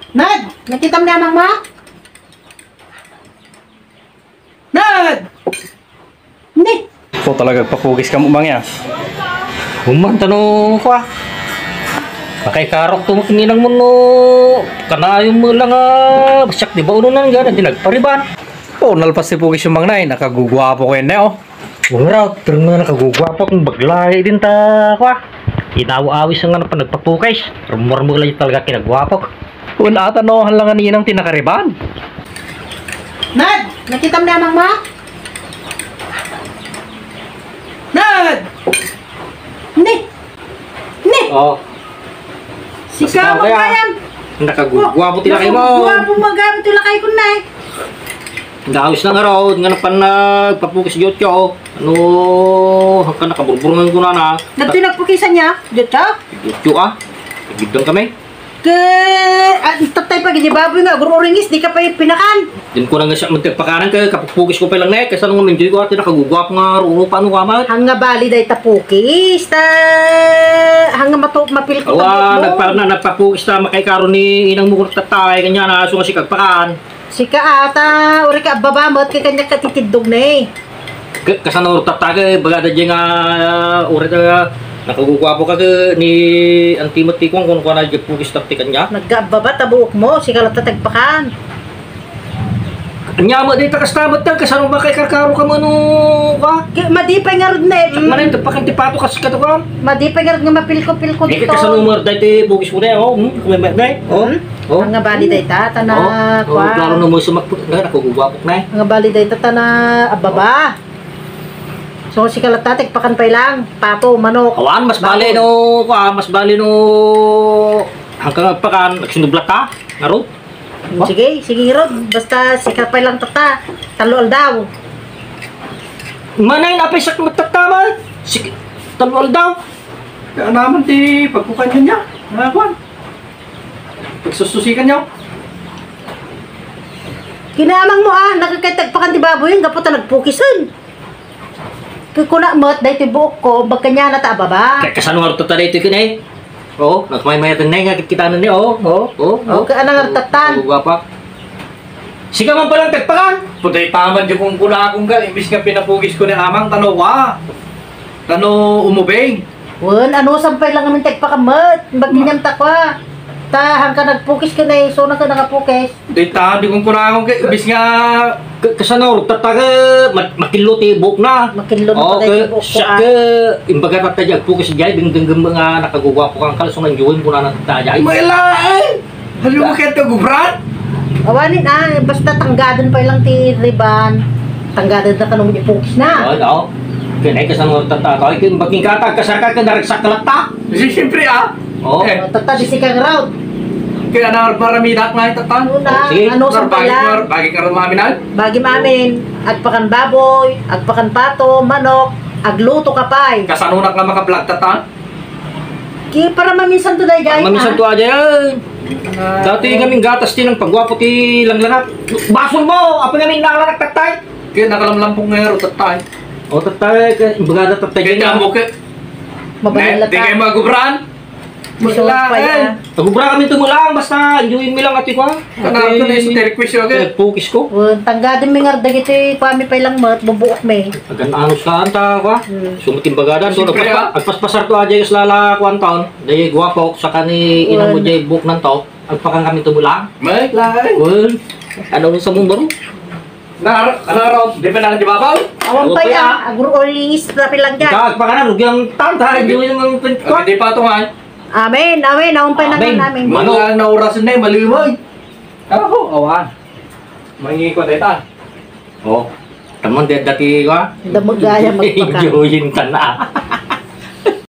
Nad, nakita mo namang ma? Nad! Hindi. Po talaga papugis ka mo bang ya? Human tanong ko ah. Pakay karok to makininang mo no. Kanayon mo lang basyak di ba uno nang gana dinagpariban. Po nalpas si pugis yung mga nakagugwapo ko yun oh. Wala, terang na nakagugwapo kung baglay din ta ko ah. Inawa-awis nga na pa nagpapukais. Rumor mo lang talaga kinagwapo. Wala tanohan lang aninang tinakariban. Nad, nakita mo namang ma? Nad! Hindi. Hindi. Oh, Sika mo kaya. kayang. nakagugwapo tila kayo mo. Guwapo magamit tila kayo ko na eh. Nagawis na nga raw, nga na pa nagpapukis yun ko. Ano, hanggang nakaburburungan ko na. Nagtinagpukisan niya, dito. Yun ah, nagigdang kami. Tatay pa, gini baboy nga, guro-ringis, di ka pa pinakan. Din ko na nga siya magpakanan ka, kapupukis ko pa lang kasi nung nandiyo ko ati nakagugwap nga rulo paano kamat. Hanga bali day tapukis, hanga mapil ko Awa, nagpapukis na makay karon ni inang mukot tatay, kanya na aso nga si kagpakaan. Sika ata, uri ka babamot, kay kanya katitidog na eh. Kasana urut tatay, bagada dyan nga urit nakagugwapo ka ni Antimati kung kung na dyan pukis tapti kanya. Nagkababa, tabuok mo, sika lang tatagpakan. Kanya mo dito kastamat ka, kasano ba kay karkaro ka mo no ka? Madipay nga rin na eh. Manin, tapakan tipato kasi ka to ka. Madipay nga rin nga mapilko-pilko Hindi dito. ka kasano mo dahil pukis mo na oh. Kumemay na oh. Hanga bali day ta, tana, klaro na mo sumakput na, nakagugwapok na hanga bali day ta, tana, ababa. So si kalatatik pakan pa lang, pato, manok. Awan, mas bali no, mas bali no hanggang pakan nagsinublat ka, naro. Sige, sige Rod, basta sikat pa lang tata, taloal daw. Manay napay sak magtataman. Sige, talwal daw. Kaya naman di pagkukanyan niya. Nakakuan. Pagsususikan niya. Kinamang mo nakakitagpakan di baboy, gaputa nagpukisan. Kukuna mo't dahil tibuok ko, bagka niya natababa. Kaya kasano nga tata dito kinay. Oh, nagmay-mayatin na nga kita na niya, Okay, anong artatan? Gugwapa. Siga man palang tagpakan. Puday taman di kong kuna akong ka. Imbis nga pinapugis ko ni amang tano wa. Tano umubeng. Wan, ano sampay lang namin tagpakamot, bagninyam takwa. Tahang ka nagpukis ka na eh, so na ka nakapukis. Puday taman di kong kuna akong ka. Imbis nga Kasano tataga makiluti buk na. Makilon pa Oh, tayo ke tibuok ko siya ke imbaga tatajag pukis jay dingding mga nakagugwapo kang kalsong ng juwin po na natajay. Mailain! Halim mo kaya kagubran? Awanin basta tanggadan pa lang ti riban. Tanggadan na kanong ipukis na. Oh. Kinay kasano tatataga kin baging katag kasarka ka daragsak kalata. Siyempre Oh. Tata di sikang raw. Kaya na maramidak nga itatan. Una, sige. ano sampay lang. Bagi ka rin maminal? Bagi mamin, agpakan baboy, agpakan pato, manok, agluto kapay. Kasanunak nga makablog tatan? Para maminsan to day guys. Mamisan to aja yan. Dati kaming gatas din ng pagwapo ti langlangat. Basol mo! Apa kaming nalanak tatay? Kaya nakalamlampong nga rin tatay. O tatay, bagada tatay. Kaya niya mo kaya. Mabalala Di ta. kayo magubran? Mailain. Nagubra kami tumulang, basta enjoyin mo lang ati ko. Kanarap ko na yung request yun agad. Pukis ko. Tanggadin mi nga dagiti kami pa lang mat bubuok me. Agan anos ka anta ko. Sumuting bagadan to. Siyempre, Agpaspasar to aja yung lala ko ang taon. Dahil guwapo sa kani inang mo jay book ng to. Agpakan kami tumulang. May lain. Well, ano rin sa mundo rin? Kanarap, di pa na di babaw? Awan pa ya, aguro oringis na lang dyan. Agpakan na, rugyang tanta. Enjoyin mo yung ko. Hindi pa ito nga. Amen, awan pa Amen. lang namin. Mga naurasan na yung malimay. Ako, awan. Mangingi ko dito. Oh, tamon dati ko. Damag gaya magpaka. Enjoyin ka na.